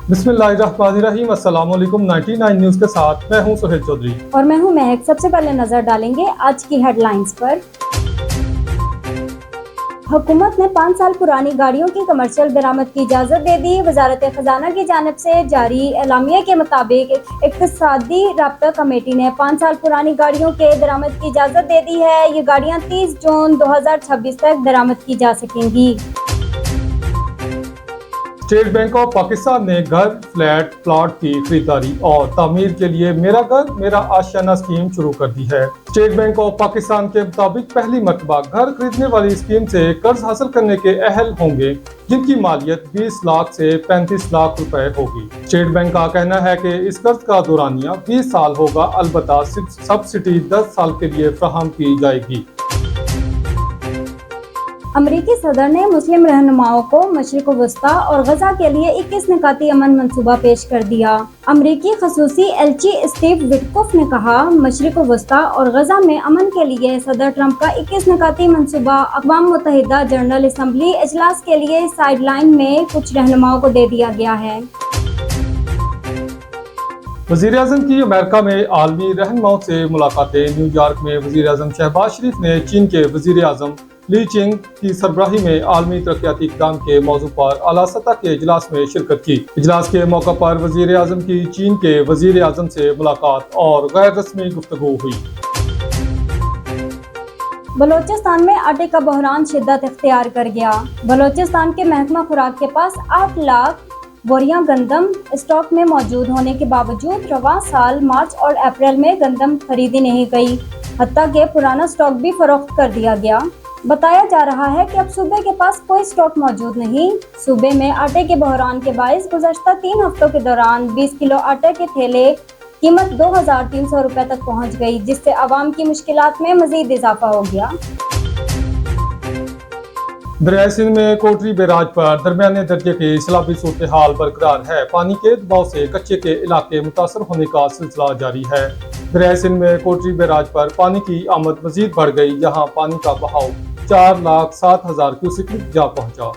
बिस्मिल्लाहिर्रहमानिर्रहीम। अस्सलाम वालेकुम। 99 न्यूज़ के साथ मैं हूं सुहेल चौधरी और मैं हूं महक। सबसे पहले नजर डालेंगे आज की हेडलाइंस पर। हुकूमत ने 5 साल पुरानी गाड़ियों की कमर्शियल बरामद की इजाज़त दे दी। वजारत खजाना की जानिब से जारी एलामिया के मुताबिक इक्तिसादी राब्ता कमेटी ने 5 साल पुरानी गाड़ियों के दरामद की इजाज़त दे दी है। ये गाड़ियाँ 30 जून 2026 तक दरामद की जा सकेंगी। स्टेट बैंक ऑफ पाकिस्तान ने घर, फ्लैट, प्लॉट की खरीदारी और तामीर के लिए मेरा घर मेरा आशियाना स्कीम शुरू कर दी है। स्टेट बैंक ऑफ पाकिस्तान के मुताबिक पहली मर्तबा घर खरीदने वाली स्कीम से कर्ज हासिल करने के अहल होंगे जिनकी मालियत 20 लाख से 35 लाख रुपए होगी। स्टेट बैंक का कहना है कि इस कर्ज का दौरानिया 20 साल होगा, अलबत्ता सब्सिडी 10 साल के लिए फराहम की जाएगी। अमरीकी सदर ने मुस्लिम रहनुमाओं को मशरिक़ वस्ता और गजा के लिए 21 निकाती अमन मंसूबा पेश कर दिया। अमरीकी खसूसी एलची स्टीव विटकोफ ने कहा, मशरिक़ वस्ता और गजा में अमन के लिए सदर ट्रंप का 21 निकाती मंसूबा अक़वाम मुत्तहिदा जनरल असम्बली इजलास के लिए साइडलाइन में कुछ रहनुमाओं को दे दिया गया है। वज़ीर-ए-आज़म की अमेरिका में आलमी रहनुमाओं से मुलाकातें। न्यूयॉर्क में वज़ीर-ए-आज़म शहबाज शरीफ ने चीन के वज़ीर-ए-आज़म ली चिंग की सरबराही में आलमी तरक्याती इक़दाम के मौजू पर आला सतह के इजलास में शिरकत की। इजलास के मौका पर वज़ीर-ए-आज़म की चीन के वज़ीर-ए-आज़म से मुलाकात और गैर रस्मी गुफ्तगू हुई। बलोचिस्तान में आटे का बहरान शिद्दत इख्तियार कर गया। बलोचिस्तान के महकमा खुराक के पास 8 लाख बोरियां गंदम स्टॉक में मौजूद होने के बावजूद रवां साल मार्च और अप्रैल में गंदम खरीदी नहीं गई, हत्ता कि पुराना स्टॉक भी फरोख्त कर दिया गया। बताया जा रहा है कि अब सूबे के पास कोई स्टॉक मौजूद नहीं। सूबे में आटे के बहरान के बाइस गुज़श्ता 3 हफ्तों के दौरान 20 किलो आटे के थैले कीमत 2300 रुपए तक पहुंच गई, जिससे आवाम की मुश्किलात में मजीद इजाफा हो गया। दरियाए सिंध में कोटरी बैराज पर दरमियाने दर्जे की सैलाबी सूरत हाल बरकरार है। पानी के दबाव से कच्चे के इलाके मुतासर होने का सिलसिला जारी है। दरियाए सिंध में कोटरी बैराज पर पानी की आमद मजीद बढ़ गई, जहां पानी का बहाव 4,07,000 क्यूसेक जा पहुंचा।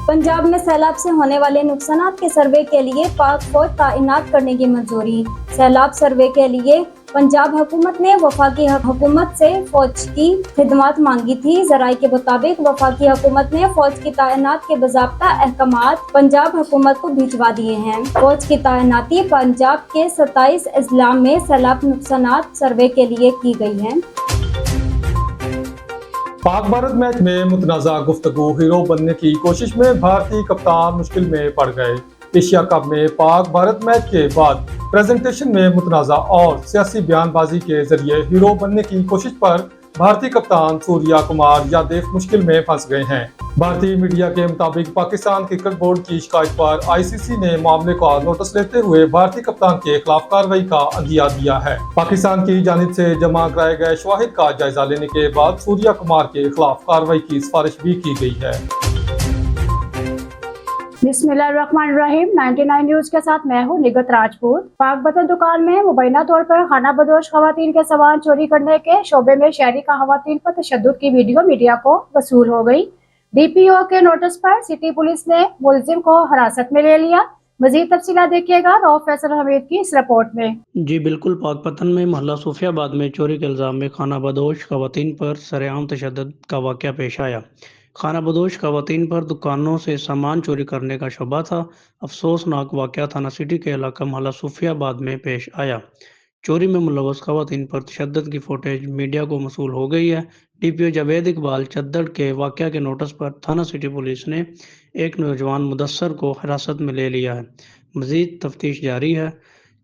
पंजाब में सैलाब से होने वाले नुकसानात के सर्वे के लिए पाक फौज तैनात करने की मंजूरी। सैलाब सर्वे के लिए पंजाब हुकूमत ने वफाकी हुकूमत से फौज की खिदमत मांगी थी। जराये के मुताबिक वफाकी हुकूमत ने फौज की तैनात के बाज़ाब्ता अहकामात पंजाब हुकूमत को भिजवा दिए हैं। फौज की तैनाती पंजाब के 27 अजला में सैलाब नुकसानात सर्वे के लिए की गई है। पाक भारत मैच में मुतनाज़ा गुफ्तगू। हीरो बनने की कोशिश में भारतीय कप्तान मुश्किल में पड़ गए। एशिया कप में पाक भारत मैच के बाद प्रेजेंटेशन में मुतनाज़ा और सियासी बयानबाजी के जरिए हीरो बनने की कोशिश पर भारतीय कप्तान सूर्या कुमार यादव मुश्किल में फंस गए हैं। भारतीय मीडिया के मुताबिक पाकिस्तान क्रिकेट बोर्ड की शिकायत पर आईसीसी ने मामले का नोटिस लेते हुए भारतीय कप्तान के खिलाफ कार्रवाई का अंदिया दिया है। पाकिस्तान की जानिब से जमा कराए गए शवाहिद का जायजा लेने के बाद सूर्या कुमार के खिलाफ कार्रवाई की सिफारिश भी की गई है। बिस्मिल्लाहिर्रहमानिर्रहीम। 99 न्यूज़ के साथ मैं हूँ निगत राजपूत। पाक बतन दुकान में मुबैना तौर पर खाना बदोश खवातीन के सामान चोरी करने के शोबे में शहरी का खवातीन पर तशद्दुद की वीडियो मीडिया को वसूल हो गई। डीपीओ के नोटिस पर सिटी पुलिस ने मुलजिम को हिरासत में ले लिया। मजीद तफसीलात देखिएगा रऊफ फैसल हमीद की इस रिपोर्ट में। जी बिल्कुल। पाकपतन में मोहल्ला सूफियाबाद में चोरी के इल्ज़ाम में खाना बदोश खवातीन पर सरेआम तशद्दुद का वाक़या पेश आया। खाना बदोश खवातीन पर दुकानों से सामान चोरी करने का शुबा था। अफसोसनाक वाक़या थाना सिटी के इलाका मोहल्ला सूफियाबाद में पेश आया। चोरी में मुलव्वस खवातीन पर तशद्दुद की फुटेज मीडिया को मसूल हो गई है। डीपीओ जावेद इकबाल चद्दड़ के वाक़या के नोटिस पर थाना सिटी पुलिस ने एक नौजवान मुदस्सर को हिरासत में ले लिया है। मजीद तफ्तीश जारी है।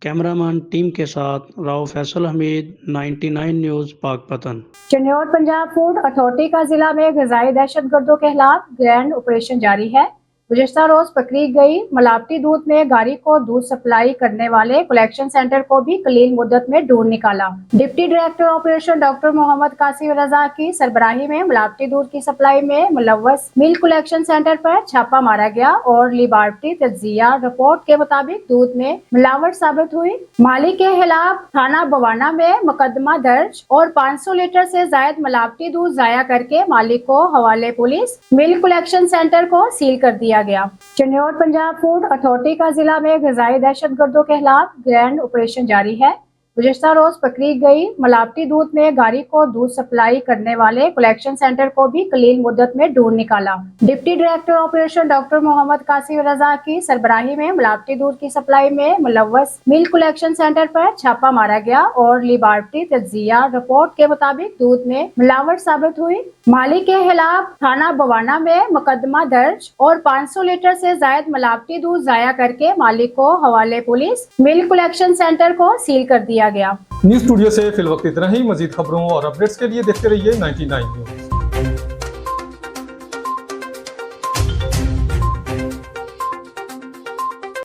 कैमरामैन टीम के साथ Rao Faisal Hameed, 99 news Pakpattan. Chiniot Punjab food authority का जिला में ग़िज़ाई दहशतगर्दों के खिलाफ ग्रैंड ऑपरेशन जारी है। गुज़श्ता रोज पकड़ी गई मिलावटी दूध में गाड़ी को दूध सप्लाई करने वाले कलेक्शन सेंटर को भी कलील मुद्दत में ढूंढ निकाला। Deputy director operation doctor Mohammad Qasim Raza की सरबराही में मिलावटी दूध की सप्लाई में मुलव्वस मिल्क कलेक्शन सेंटर पर छापा मारा गया और लिबार्टी तज्जिया रिपोर्ट के मुताबिक दूध में मिलावट साबित हुई। मालिक के खिलाफ थाना बवाना में मुकदमा दर्ज और 500 लीटर से जायद मिलावटी दूध जाया करके मालिक को हवाले पुलिस मिल्क कलेक्शन सेंटर को सील कर दिया दिया गया। चिन्नौर पंजाब फूड अथॉरिटी का जिला में ग़िज़ाई दहशतगर्दों के खिलाफ ग्रैंड ऑपरेशन जारी है। गुज़िश्ता रोज पकड़ी गई मिलावटी दूध में गाड़ी को दूध सप्लाई करने वाले कलेक्शन सेंटर को भी कलील मुद्दत में ढूंढ निकाला। Deputy director operation doctor Mohammad Qasim Raza की सरबराही में मिलावटी दूध की सप्लाई में मुलव्वस मिल्क कलेक्शन सेंटर पर छापा मारा गया और लिबार्टी तज्जिया रिपोर्ट के मुताबिक दूध में मिलावट साबित हुई। मालिक के खिलाफ थाना बवाना में मुकदमा दर्ज और 500 लीटर से जायद मिलावटी दूध जाया करके मालिक को हवाले पुलिस मिल्क कलेक्शन सेंटर को सील कर दिया गया। न्यूज स्टूडियो से फिल वक्त इतना ही। मजीद खबरों और अपडेट्स के लिए देखते रहिए 99 न्यूज।